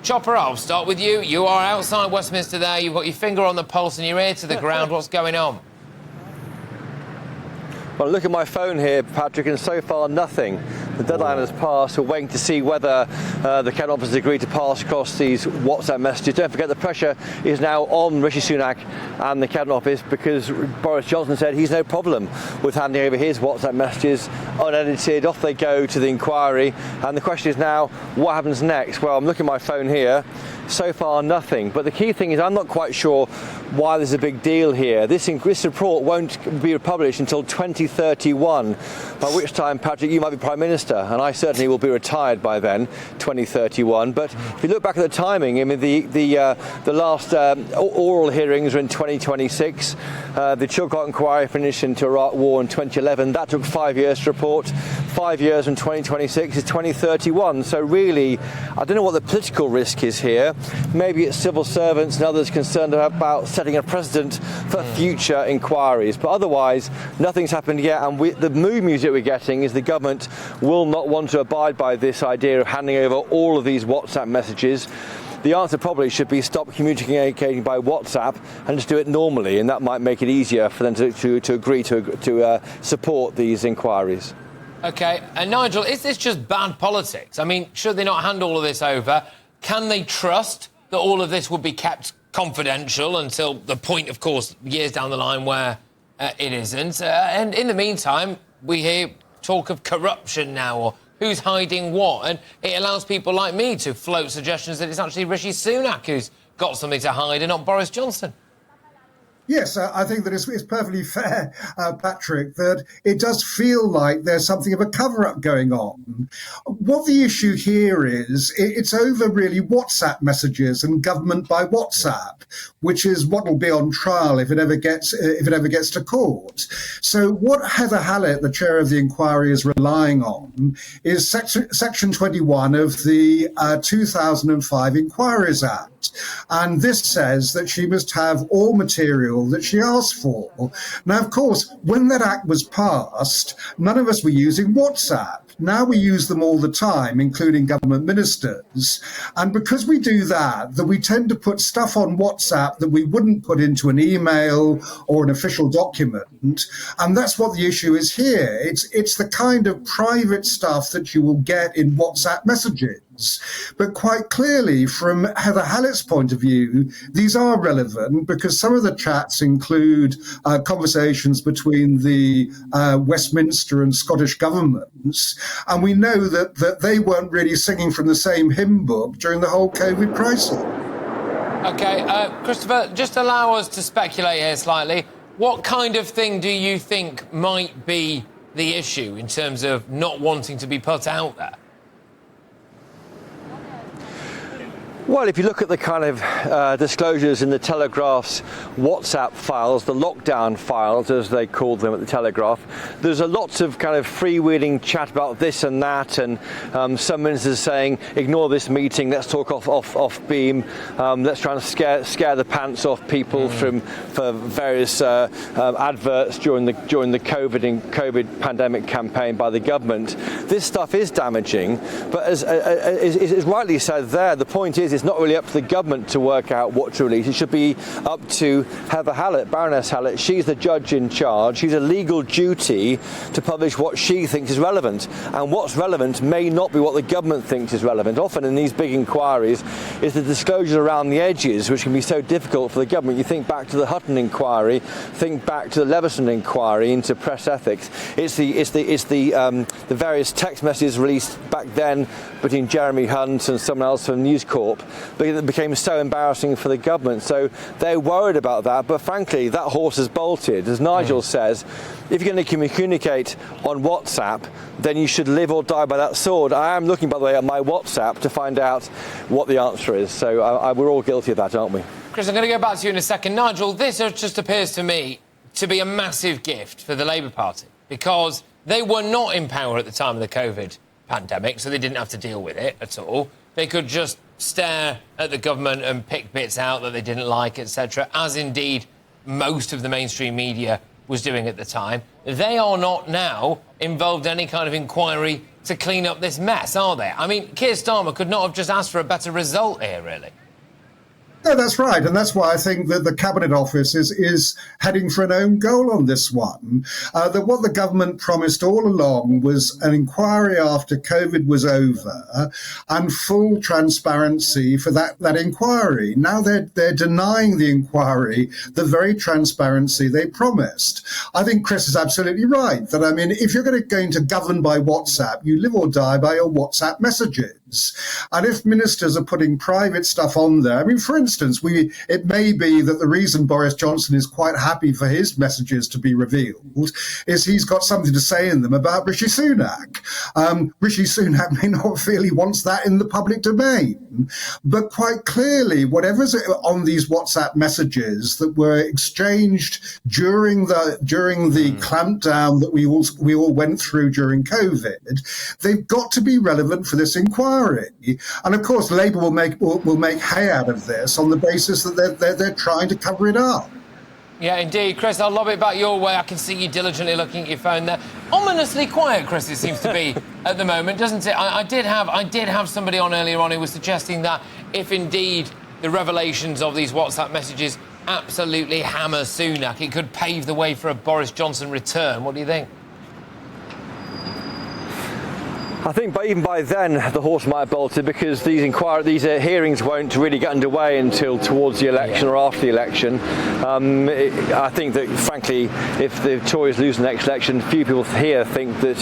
Chopper, I'll start with you. You are outside Westminster there. You've got your finger on the pulse and your ear to the ground. What's going on? Well, look at my phone here, Patrick, and so far nothing. The deadline has passed. We're waiting to see whether the Cabinet Office has agreed to pass across these WhatsApp messages. Don't forget the pressure is now on Rishi Sunak and the Cabinet Office because Boris Johnson said he's no problem with handing over his WhatsApp messages unedited. Off they go to the inquiry. And the question is now, what happens next? Well, I'm looking at my phone here. So far, nothing. But the key thing is I'm not quite sure why there's a big deal here. This report won't be published until 2031, by which time, Patrick, you might be Prime Minister, and I certainly will be retired by then, 2031. But if you look back at the timing, I mean, the last oral hearings were in 2026. The Chilcot inquiry finished into Iraq War in 2011. That took 5 years to report. 5 years from 2026 is 2031. So really, I don't know what the political risk is here. Maybe it's civil servants and others concerned about setting a precedent for future inquiries. But otherwise, nothing's happened yet. And the mood music we're getting is the government will not want to abide by this idea of handing over all of these WhatsApp messages. The answer probably should be stop communicating by WhatsApp and just do it normally. And that might make it easier for them to agree to support these inquiries. OK, and Nigel, is this just bad politics? I mean, should they not hand all of this over? Can they trust that all of this will be kept confidential until the point, of course, years down the line where it isn't? And in the meantime, we hear talk of corruption now, or who's hiding what, and it allows people like me to float suggestions that it's actually Rishi Sunak who's got something to hide and not Boris Johnson. Yes, I think that it's perfectly fair, Patrick, that it does feel like there's something of a cover-up going on. What the issue here is, it's over really WhatsApp messages and government by WhatsApp, which is what will be on trial if it ever gets to court. So what Heather Hallett, the chair of the inquiry, is relying on is Section 21 of the 2005 Inquiries Act. And this says that she must have all material that she asked for. Now, of course, when that act was passed, none of us were using WhatsApp. Now we use them all the time, including government ministers. And because we do that we tend to put stuff on WhatsApp that we wouldn't put into an email or an official document. And that's what the issue is here. It's the kind of private stuff that you will get in WhatsApp messages. But quite clearly, from Heather Hallett's point of view, these are relevant because some of the chats include conversations between the Westminster and Scottish governments. And we know that they weren't really singing from the same hymn book during the whole COVID crisis. OK, Christopher, just allow us to speculate here slightly. What kind of thing do you think might be the issue in terms of not wanting to be put out there? Well, if you look at the kind of disclosures in the Telegraph's WhatsApp files, the lockdown files, as they called them at the Telegraph, there's a lots of kind of freewheeling chat about this and that, and some ministers saying, ignore this meeting, let's talk off beam, let's try and scare the pants off people for various adverts during the COVID pandemic campaign by the government. This stuff is damaging, but as rightly said there, the point is, it's not really up to the government to work out what to release. It should be up to Heather Hallett, Baroness Hallett. She's the judge in charge. She's a legal duty to publish what she thinks is relevant. And what's relevant may not be what the government thinks is relevant. Often in these big inquiries is the disclosure around the edges, which can be so difficult for the government. You think back to the Hutton inquiry, think back to the Leveson inquiry into press ethics. It's the various text messages released back then between Jeremy Hunt and someone else from News Corp. But it became so embarrassing for the government. So they're worried about that. But frankly, that horse has bolted. As Nigel says, if you're going to communicate on WhatsApp, then you should live or die by that sword. I am looking, by the way, at my WhatsApp to find out what the answer is. So we're all guilty of that, aren't we? Chris, I'm going to go back to you in a second. Nigel, this just appears to me to be a massive gift for the Labour Party because they were not in power at the time of the COVID pandemic, so they didn't have to deal with it at all. They could just stare at the government and pick bits out that they didn't like, etc., as indeed most of the mainstream media was doing at the time. They are not now involved in any kind of inquiry to clean up this mess, are they? I mean, Keir Starmer could not have just asked for a better result here, really. No, that's right. And that's why I think that the Cabinet Office is heading for an own goal on this one. That what the government promised all along was an inquiry after COVID was over and full transparency for that inquiry. Now they're denying the inquiry the very transparency they promised. I think Chris is absolutely right that, I mean, if you're going to govern by WhatsApp, you live or die by your WhatsApp messages. And if ministers are putting private stuff on there, I mean, for instance, it may be that the reason Boris Johnson is quite happy for his messages to be revealed is he's got something to say in them about Rishi Sunak. Rishi Sunak may not feel he wants that in the public domain, but quite clearly, whatever's on these WhatsApp messages that were exchanged during the clampdown that we all went through during COVID, they've got to be relevant for this inquiry. And of course, Labour will make hay out of this on the basis that they're trying to cover it up. Yeah, indeed. Chris, I'll lob it back your way. I can see you diligently looking at your phone there. Ominously quiet, Chris, it seems to be at the moment, doesn't it? I did have somebody on earlier on who was suggesting that if indeed the revelations of these WhatsApp messages absolutely hammer Sunak, it could pave the way for a Boris Johnson return. What do you think? I think even by then the horse might have bolted, because these hearings won't really get underway until towards the election or after the election. I think that, frankly, if the Tories lose the next election, few people here think that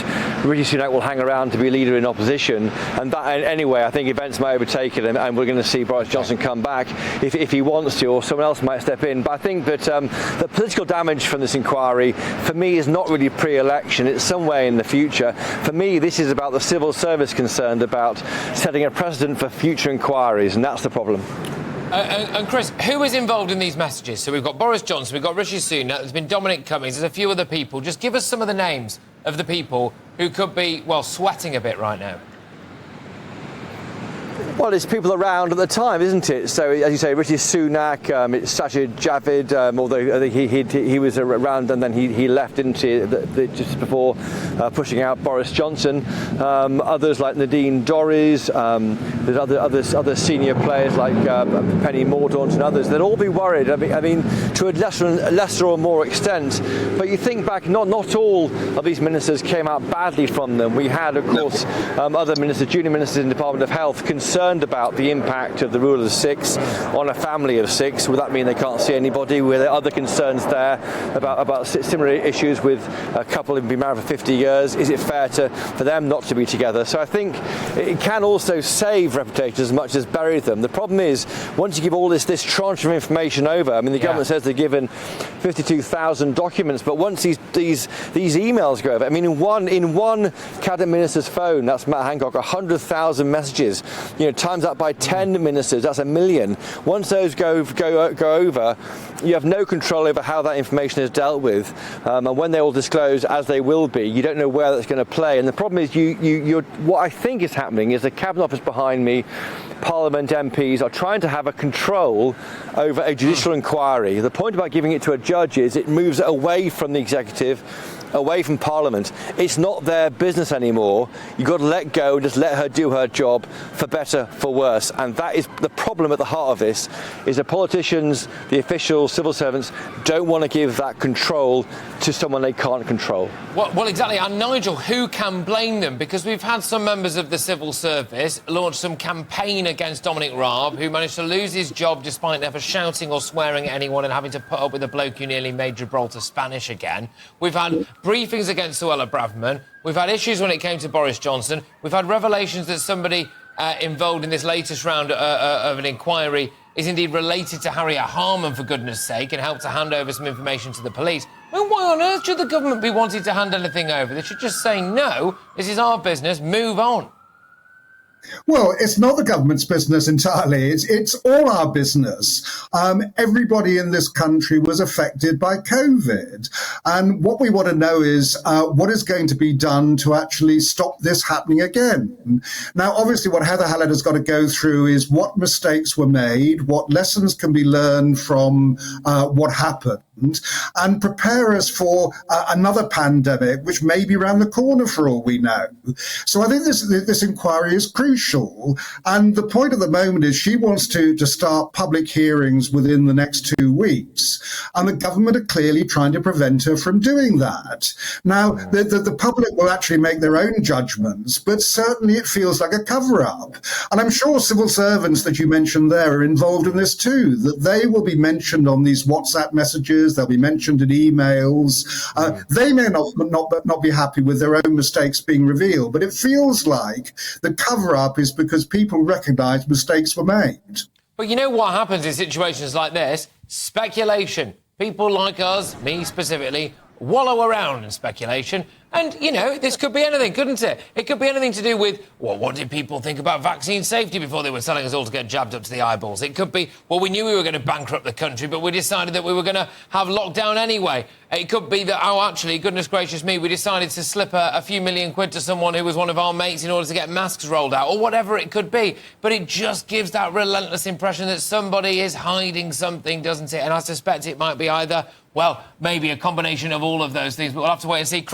Rishi Sunak will hang around to be leader in opposition. And that, anyway, I think events may overtake it, and we're going to see Boris Johnson come back if he wants to, or someone else might step in. But I think that the political damage from this inquiry, for me, is not really pre-election. It's somewhere in the future. For me, this is about the civil service concerned about setting a precedent for future inquiries, and that's the problem. And Chris, who is involved in these messages? So we've got Boris Johnson, we've got Rishi Sunak, there's been Dominic Cummings, there's a few other people. Just give us some of the names of the people who could be, well, sweating a bit right now. Well, it's people around at the time, isn't it? So, as you say, Rishi Sunak, it's Sajid Javid, although I think he was around and then he left, didn't he, just before pushing out Boris Johnson. Others like Nadine Dorries, there's other senior players like Penny Mordaunt and others. They'd all be worried. I mean, to a lesser or more extent. But you think back, not all of these ministers came out badly from them. We had, of course, other ministers, junior ministers in the Department of Health, concerned about the impact of the rule of six on a family of six. Would that mean they can't see anybody? Were there other concerns there about similar issues with a couple who've been married for 50 years? Is it fair for them not to be together? So I think it can also save reputations as much as bury them. The problem is, once you give all this tranche of information over, I mean, the government says they've given 52,000 documents, but once these emails go over, I mean, in one cabinet minister's phone, that's Matt Hancock, 100,000 messages. Times that by 10 ministers, that's 1 million. Once those go over, you have no control over how that information is dealt with, and when they all disclose, as they will be, you don't know where that's going to play. And the problem is, what I think is happening is the Cabinet Office behind me, Parliament MPs are trying to have a control over a judicial inquiry. The point about giving it to a judge is it moves it away from the executive, away from Parliament. It's not their business anymore. You've got to let go and just let her do her job, for better, for worse. And that is the problem at the heart of this, is the politicians, the officials, civil servants don't want to give that control to someone they can't control. Well, exactly. And Nigel, who can blame them? Because we've had some members of the civil service launch some campaign against Dominic Raab, who managed to lose his job despite never shouting or swearing at anyone and having to put up with a bloke who nearly made Gibraltar Spanish again. We've had briefings against Suella Braverman. We've had issues when it came to Boris Johnson. We've had revelations that somebody involved in this latest round of an inquiry is indeed related to Harriet Harman, for goodness sake, and helped to hand over some information to the police. Well, why on earth should the government be wanting to hand anything over? They should just say, no, this is our business, move on. Well, it's not the government's business entirely. It's all our business. Everybody in this country was affected by COVID. And what we want to know is what is going to be done to actually stop this happening again. Now, obviously, what Heather Hallett has got to go through is what mistakes were made, what lessons can be learned from what happened. and prepare us for another pandemic, which may be around the corner for all we know. So I think this inquiry is crucial. And the point at the moment is she wants to start public hearings within the next 2 weeks. And the government are clearly trying to prevent her from doing that. Now, the public will actually make their own judgments, but certainly it feels like a cover-up. And I'm sure civil servants that you mentioned there are involved in this too, that they will be mentioned on these WhatsApp messages, they'll be mentioned in emails. They may not be happy with their own mistakes being revealed, but it feels like the cover-up is because people recognise mistakes were made. But you know what happens in situations like this? Speculation. People like us, me specifically, wallow around in speculation. And, you know, this could be anything, couldn't it? It could be anything to do with, well, what did people think about vaccine safety before they were telling us all to get jabbed up to the eyeballs? It could be, well, we knew we were going to bankrupt the country, but we decided that we were going to have lockdown anyway. It could be that, oh, actually, goodness gracious me, we decided to slip a few million quid to someone who was one of our mates in order to get masks rolled out, or whatever it could be. But it just gives that relentless impression that somebody is hiding something, doesn't it? And I suspect it might be either, well, maybe a combination of all of those things, but we'll have to wait and see.